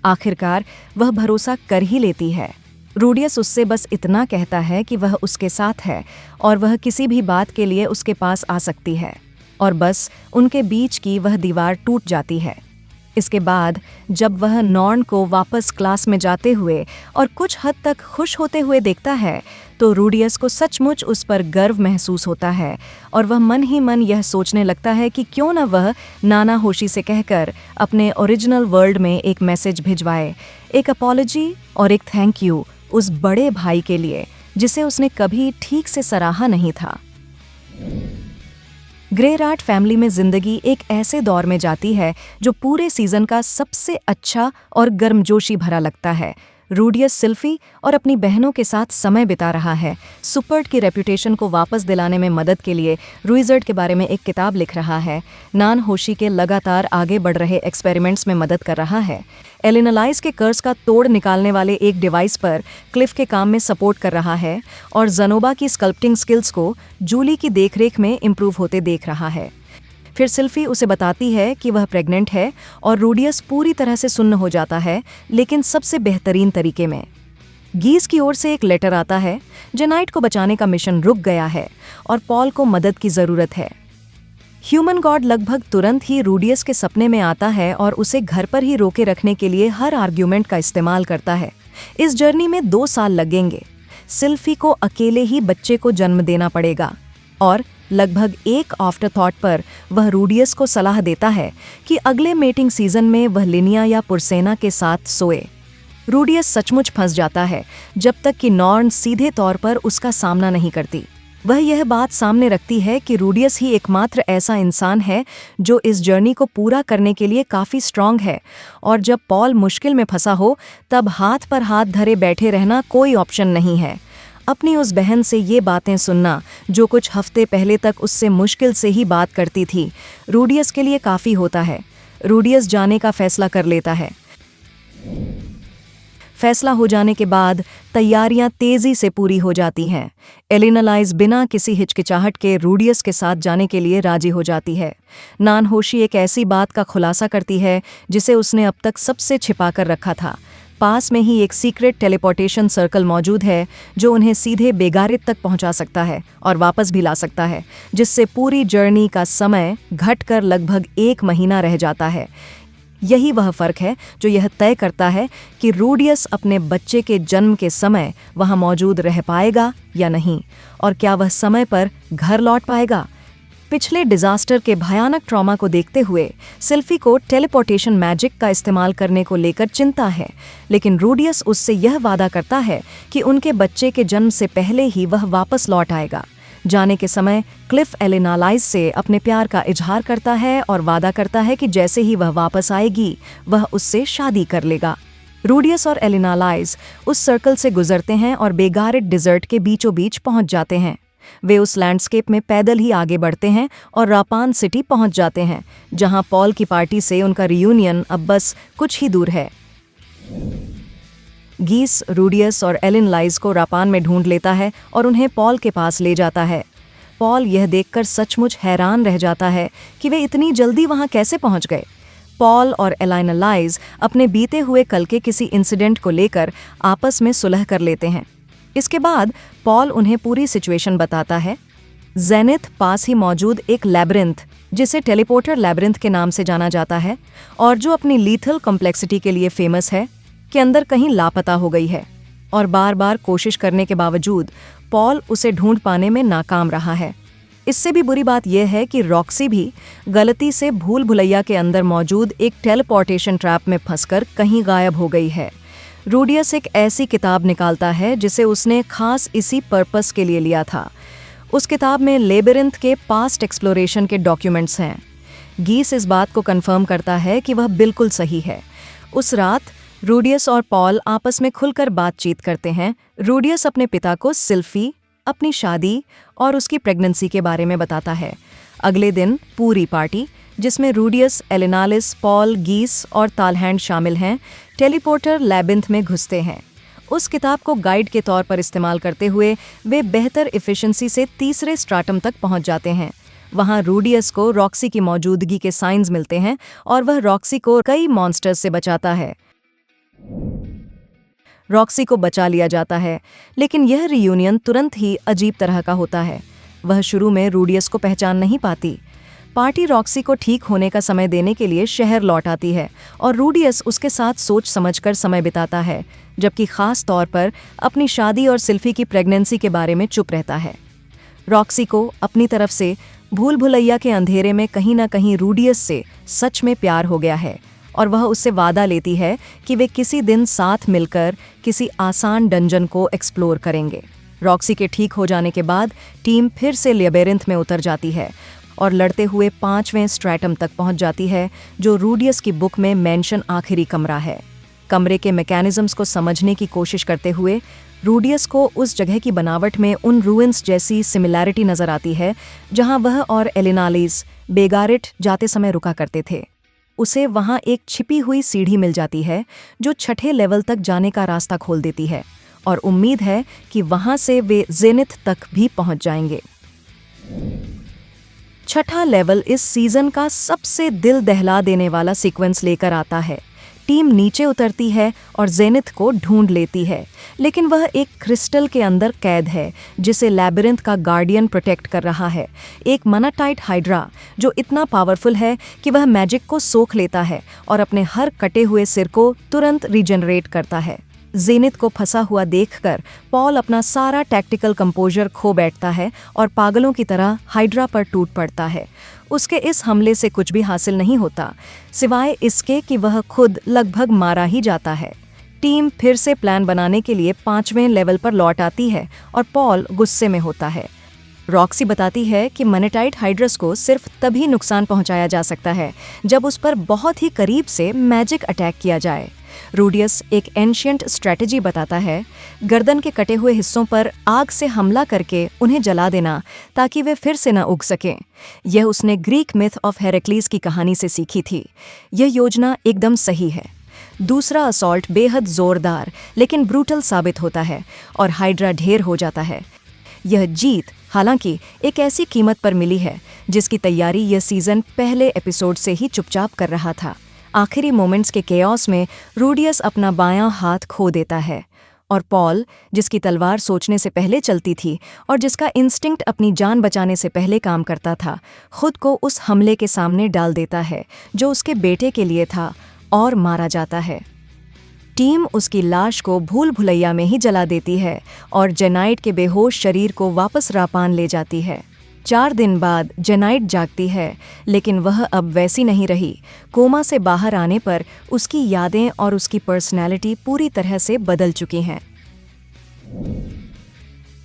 आखिरकार वह भरोसा कर ही लेती है। रूडियस उससे बस इतना कहता है कि वह उसके साथ है और वह किसी भी बात के लिए उसके पास आ सकती है, और बस उनके बीच की वह दीवार टूट जाती है। इसके बाद जब वह नॉर्न को वापस क्लास में जाते हुए और कुछ हद तक खुश होते हुए देखता है तो रूडियस को सचमुच उस पर गर्व महसूस होता है और वह मन ही मन यह सोचने लगता है कि क्यों न वह नाना होशी से कहकर अपने ओरिजिनल वर्ल्ड में एक मैसेज भिजवाए, एक अपॉलॉजी और एक थैंक यू उस बड़े भाई के लिए जिसे उसने कभी ठीक से सराहा नहीं था। ग्रे राट फैमिली में जिंदगी एक ऐसे दौर में जाती है जो पूरे सीजन का सबसे अच्छा और गर्मजोशी भरा लगता है। रूडियस सिल्फी और अपनी बहनों के साथ समय बिता रहा है। सुपर्ट की रेपुटेशन को वापस दिलाने में मदद के लिए रूइजर्ड के बारे में एक किताब लिख रहा है। नान होशी के लगातार आगे बढ़ रहे एक्सपेरिमेंट्स में मदद कर रहा है। एलिनालाइज के कर्ज का तोड़ निकालने वाले एक डिवाइस पर क्लिफ के काम में सपोर्ट कर रहा है और ज़नोबा की स्कल्पटिंग स्किल्स को जूली की देखरेख में इम्प्रूव होते देख रहा है। फिर सिल्फी उसे बताती है कि वह प्रेग्नेंट है और रूडियस पूरी तरह से सुन्न हो जाता है, लेकिन सबसे बेहतरीन तरीके में। गीस की ओर से एक लेटर आता है। जेनाइट को बचाने का मिशन रुक गया है और पॉल को मदद की ज़रूरत है। ह्यूमन गॉड लगभग तुरंत ही रूडियस के सपने में आता है और उसे घर पर ही रोके रखने के लिए हर आर्ग्यूमेंट का इस्तेमाल करता है। इस जर्नी में 2 साल लगेंगे। सिल्फी को अकेले ही बच्चे को जन्म देना पड़ेगा और लगभग एक आफ्टर थॉट पर वह रूडियस को सलाह देता है कि अगले मेटिंग सीजन में वह लिनिया या पुरसेना के साथ सोए। रूडियस सचमुच फंस जाता है जब तक कि नॉर्न सीधे तौर पर उसका सामना नहीं करती। वह यह बात सामने रखती है कि रूडियस ही एकमात्र ऐसा इंसान है जो इस जर्नी को पूरा करने के लिए काफ़ी स्ट्रांग है, और जब पॉल मुश्किल में फंसा हो तब हाथ पर हाथ धरे बैठे रहना कोई ऑप्शन नहीं है। अपनी उस बहन से ये बातें सुनना जो कुछ हफ्ते पहले तक उससे मुश्किल से ही बात करती थी, रूडियस के लिए काफ़ी होता है। रूडियस जाने का फैसला कर लेता है। फैसला हो जाने के बाद तैयारियां तेजी से पूरी हो जाती हैं। एलिनालाइज बिना किसी हिचकिचाहट के रूडियस के साथ जाने के लिए राजी हो जाती है। नान होशी एक ऐसी बात का खुलासा करती है जिसे उसने अब तक सबसे छिपा कर रखा था। पास में ही एक सीक्रेट टेलीपोर्टेशन सर्कल मौजूद है जो उन्हें सीधे बेगारित तक पहुंचा सकता है और वापस भी ला सकता है, जिससे पूरी जर्नी का समय घटकर लगभग 1 महीना रह जाता है। यही वह फर्क है जो यह तय करता है कि रूडियस अपने बच्चे के जन्म के समय वहां मौजूद रह पाएगा या नहीं, और क्या वह समय पर घर लौट पाएगा। पिछले डिजास्टर के भयानक ट्रॉमा को देखते हुए सिल्फी को टेलीपोर्टेशन मैजिक का इस्तेमाल करने को लेकर चिंता है, लेकिन रूडियस उससे यह वादा करता है कि उनके बच्चे के जन्म से पहले ही वह वापस लौट आएगा। जाने के समय क्लिफ एलिनालाइज से अपने प्यार का इजहार करता है और वादा करता है कि जैसे ही वह वापस आएगी वह उससे शादी कर लेगा। रूडियस और एलिनालाइज उस सर्कल से गुजरते हैं और बेगारिट डिजर्ट के बीचों बीच पहुंच जाते हैं। वे उस लैंडस्केप में पैदल ही आगे बढ़ते हैं और रापान सिटी पहुंच जाते हैं, जहां पॉल की पार्टी से उनका रियूनियन अब बस कुछ ही दूर है। गीस रूडियस और एलिनालाइज को रापान में ढूंढ लेता है और उन्हें पॉल के पास ले जाता है। पॉल यह देखकर सचमुच हैरान रह जाता है कि वे इतनी जल्दी वहां कैसे पहुंच गए। पॉल और एलिनालाइज अपने बीते हुए कल के किसी इंसिडेंट को लेकर आपस में सुलह कर लेते हैं। इसके बाद पॉल उन्हें पूरी सिचुएशन बताता है। जेनिथ पास ही मौजूद एक लैब्रिंथ, जिसे टेलीपोर्टर लैब्रिंथ के नाम से जाना जाता है और जो अपनी लीथल कॉम्प्लेक्सिटी के लिए फेमस है, के अंदर कहीं लापता हो गई है, और बार बार कोशिश करने के बावजूद पॉल उसे ढूंढ पाने में नाकाम रहा है। इससे भी बुरी बात यह है कि रॉक्सी भी गलती से भूल भुलैया के अंदर मौजूद एक टेलीपोर्टेशन ट्रैप में फंसकर कहीं गायब हो गई है। रूडियस एक ऐसी किताब निकालता है जिसे उसने खास इसी पर्पस के लिए लिया था। उस किताब में लेबिरिंथ के पास्ट एक्सप्लोरेशन के डॉक्यूमेंट्स हैं। गीस इस बात को कंफर्म करता है कि वह बिल्कुल सही है। उस रात रूडियस और पॉल आपस में खुलकर बातचीत करते हैं। रूडियस अपने पिता को सिल्फी, अपनी शादी और उसकी प्रेगनेंसी के बारे में बताता है। अगले दिन पूरी पार्टी, जिसमें रूडियस, एलिनालिस, पॉल, गीस और तालहैंड शामिल हैं, टेलीपोर्टर लैबिंथ में घुसते हैं। उस किताब को गाइड के तौर पर इस्तेमाल करते हुए वे बेहतर एफिशिएंसी से तीसरे स्ट्राटम तक पहुंच जाते हैं। वहां रूडियस को रॉक्सी की मौजूदगी के साइंस मिलते हैं और वह रॉक्सी को कई मॉन्स्टर्स से बचाता है। रॉक्सी को बचा लिया जाता है, लेकिन यह रियूनियन तुरंत ही अजीब तरह का होता है। वह शुरू में रूडियस को पहचान नहीं पाती। पार्टी रॉक्सी को ठीक होने का समय देने के लिए शहर लौट आती है और रूडियस उसके साथ सोच समझकर समय बिताता है, जबकि खास तौर पर अपनी शादी और सिल्फी की प्रेगनेंसी के बारे में चुप रहता है। रॉक्सी को अपनी तरफ से भूल भुलैया के अंधेरे में कहीं ना कहीं रूडियस से सच में प्यार हो गया है और वह उससे वादा लेती है कि वे किसी दिन साथ मिलकर किसी आसान डंजन को एक्सप्लोर करेंगे। रॉक्सी के ठीक हो जाने के बाद टीम फिर से लेबिरिंथ में उतर जाती है और लड़ते हुए 5वें स्ट्रैटम तक पहुंच जाती है, जो रूडियस की बुक में मेंशन आखिरी कमरा है। कमरे के मैकेनिज्म्स को समझने की कोशिश करते हुए रूडियस को उस जगह की बनावट में उन रूइंस जैसी सिमिलैरिटी नजर आती है जहां वह और एलिनालिस बेगारिट जाते समय रुका करते थे। उसे वहां एक छिपी हुई सीढ़ी मिल जाती है जो छठे लेवल तक जाने का रास्ता खोल देती है और उम्मीद है कि वहां से वे जेनिथ तक भी पहुंच जाएंगे। छठा लेवल इस सीजन का सबसे दिल दहला देने वाला सीक्वेंस लेकर आता है। टीम नीचे उतरती है और जेनिथ को ढूंढ लेती है, लेकिन वह एक क्रिस्टल के अंदर कैद है जिसे लैबिरिंथ का गार्डियन प्रोटेक्ट कर रहा है, एक मोनाटाइट हाइड्रा जो इतना पावरफुल है कि वह मैजिक को सोख लेता है और अपने हर कटे हुए सिर को तुरंत रीजनरेट करता है। जेनिथ को फंसा हुआ देखकर पॉल अपना सारा टैक्टिकल कंपोजर खो बैठता है और पागलों की तरह हाइड्रा पर टूट पड़ता है। उसके इस हमले से कुछ भी हासिल नहीं होता सिवाय इसके कि वह खुद लगभग मारा ही जाता है। टीम फिर से प्लान बनाने के लिए 5वें लेवल पर लौट आती है और पॉल गुस्से में होता है। रॉक्सी बताती है कि मोनेटाइट हाइड्रस को सिर्फ तभी नुकसान पहुंचाया जा सकता है जब उस पर बहुत ही करीब से मैजिक अटैक किया जाए। रूडियस एक एंशिएंट स्ट्रेटजी बताता है, गर्दन के कटे हुए हिस्सों पर आग से हमला करके उन्हें जला देना ताकि वे फिर से न उग सकें। यह उसने ग्रीक मिथ ऑफ हेरेक्लीस की कहानी से सीखी थी। यह योजना एकदम सही है। दूसरा असॉल्ट बेहद जोरदार लेकिन ब्रूटल साबित होता है और हाइड्रा ढेर हो जाता है। यह जीत हालांकि एक ऐसी कीमत पर मिली है जिसकी तैयारी यह सीजन पहले एपिसोड से ही चुपचाप कर रहा था। आखिरी मोमेंट्स के केओस में रूडियस अपना बायां हाथ खो देता है और पॉल, जिसकी तलवार सोचने से पहले चलती थी और जिसका इंस्टिंक्ट अपनी जान बचाने से पहले काम करता था, खुद को उस हमले के सामने डाल देता है जो उसके बेटे के लिए था और मारा जाता है। टीम उसकी लाश को भूल भुलैया में ही जला देती है और जेनाइट के बेहोश शरीर को वापस रापान ले जाती है। 4 दिन बाद जेनाइट जागती है, लेकिन वह अब वैसी नहीं रही। कोमा से बाहर आने पर उसकी यादें और उसकी पर्सनैलिटी पूरी तरह से बदल चुकी हैं।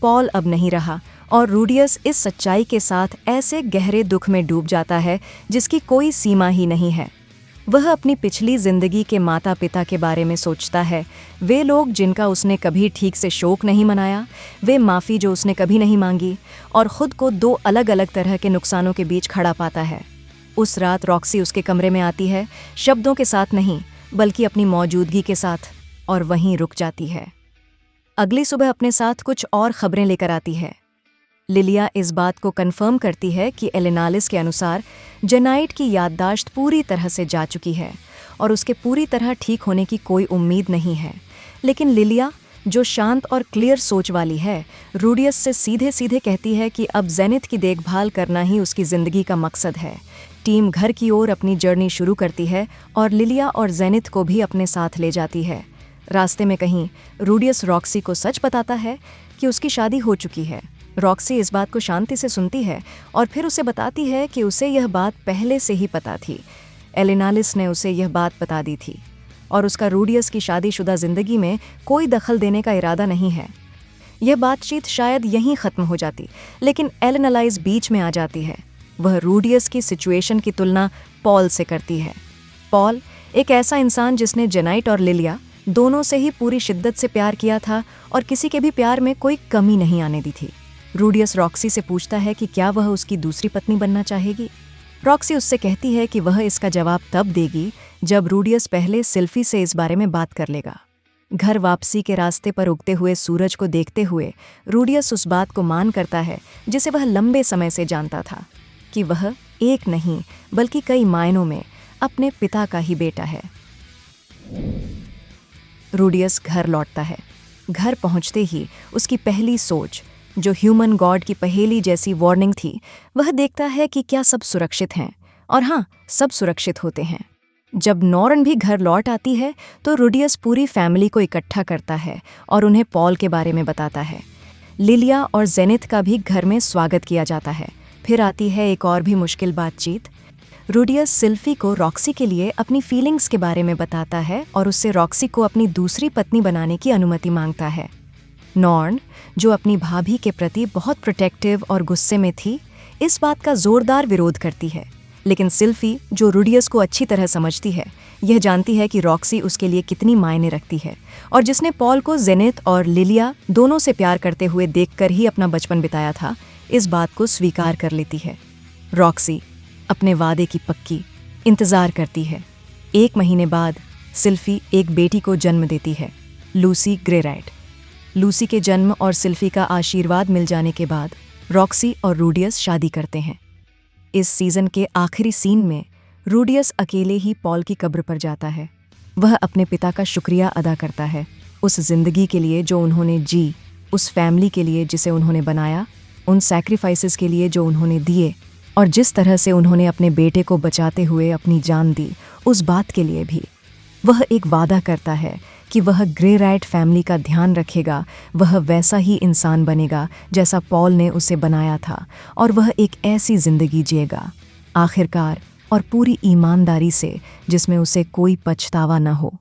पॉल अब नहीं रहा और रूडियस इस सच्चाई के साथ ऐसे गहरे दुख में डूब जाता है जिसकी कोई सीमा ही नहीं है। वह अपनी पिछली जिंदगी के माता पिता के बारे में सोचता है, वे लोग जिनका उसने कभी ठीक से शोक नहीं मनाया, वे माफ़ी जो उसने कभी नहीं मांगी, और ख़ुद को 2 अलग अलग तरह के नुकसानों के बीच खड़ा पाता है। उस रात रॉक्सी उसके कमरे में आती है, शब्दों के साथ नहीं बल्कि अपनी मौजूदगी के साथ, और वहीं रुक जाती है। अगली सुबह अपने साथ कुछ और खबरें लेकर आती है। लिलिया इस बात को कंफर्म करती है कि एलिनालिस के अनुसार जेनाइट की याददाश्त पूरी तरह से जा चुकी है और उसके पूरी तरह ठीक होने की कोई उम्मीद नहीं है। लेकिन लिलिया, जो शांत और क्लियर सोच वाली है, रूडियस से सीधे सीधे कहती है कि अब जेनिथ की देखभाल करना ही उसकी ज़िंदगी का मकसद है। टीम घर की ओर अपनी जर्नी शुरू करती है और लिलिया और जेनिथ को भी अपने साथ ले जाती है। रास्ते में कहीं रूडियस रॉक्सी को सच बताता है कि उसकी शादी हो चुकी है। रॉक्सी इस बात को शांति से सुनती है और फिर उसे बताती है कि उसे यह बात पहले से ही पता थी। एलिनालिस ने उसे यह बात बता दी थी और उसका रूडियस की शादीशुदा जिंदगी में कोई दखल देने का इरादा नहीं है। यह बातचीत शायद यहीं ख़त्म हो जाती, लेकिन एलिनालिस बीच में आ जाती है। वह रूडियस की सिचुएशन की तुलना पॉल से करती है। पॉल एक ऐसा इंसान जिसने जेनाइट और लिलिया दोनों से ही पूरी शिद्दत से प्यार किया था और किसी के भी प्यार में कोई कमी नहीं आने दी थी। रूडियस रॉक्सी से पूछता है कि क्या वह उसकी दूसरी पत्नी बनना चाहेगी। रॉक्सी उससे कहती है कि वह इसका जवाब तब देगी जब रूडियस पहले सिल्फी से इस बारे में बात कर लेगा। घर वापसी के रास्ते पर उगते हुए सूरज को देखते हुए रूडियस उस बात को मान करता है जिसे वह लंबे समय से जानता था, कि वह एक नहीं बल्कि कई मायनों में अपने पिता का ही बेटा है। रूडियस घर लौटता है। घर पहुंचते ही उसकी पहली सोच, जो ह्यूमन गॉड की पहेली जैसी वार्निंग थी, वह देखता है कि क्या सब सुरक्षित हैं। और हाँ, सब सुरक्षित होते हैं। जब नॉर्न भी घर लौट आती है तो रूडियस पूरी फैमिली को इकट्ठा करता है और उन्हें पॉल के बारे में बताता है। लिलिया और जेनिथ का भी घर में स्वागत किया जाता है। फिर आती है एक और भी मुश्किल बातचीत। रूडियस सिल्फी को रॉक्सी के लिए अपनी फीलिंग्स के बारे में बताता है और उससे रॉक्सी को अपनी दूसरी पत्नी बनाने की अनुमति मांगता है। नॉर्न, जो अपनी भाभी के प्रति बहुत प्रोटेक्टिव और गुस्से में थी, इस बात का जोरदार विरोध करती है। लेकिन सिल्फी, जो रूडियस को अच्छी तरह समझती है, यह जानती है कि रॉक्सी उसके लिए कितनी मायने रखती है और जिसने पॉल को जेनिथ और लिलिया दोनों से प्यार करते हुए देखकर ही अपना बचपन बिताया था, इस बात को स्वीकार कर लेती है। रॉक्सी अपने वादे की पक्की इंतज़ार करती है। 1 महीने बाद सिल्फी एक बेटी को जन्म देती है, लूसी ग्रेराइट। लूसी के जन्म और सिल्फी का आशीर्वाद मिल जाने के बाद रॉक्सी और रूडियस शादी करते हैं। इस सीज़न के आखिरी सीन में रूडियस अकेले ही पॉल की कब्र पर जाता है। वह अपने पिता का शुक्रिया अदा करता है, उस जिंदगी के लिए जो उन्होंने जी, उस फैमिली के लिए जिसे उन्होंने बनाया, उन सैक्रिफाइसेस के लिए जो उन्होंने दिए और जिस तरह से उन्होंने अपने बेटे को बचाते हुए अपनी जान दी, उस बात के लिए भी। वह एक वादा करता है कि वह ग्रेराइट फैमिली का ध्यान रखेगा, वह वैसा ही इंसान बनेगा जैसा पॉल ने उसे बनाया था और वह एक ऐसी ज़िंदगी जिएगा, आखिरकार और पूरी ईमानदारी से, जिसमें उसे कोई पछतावा न हो।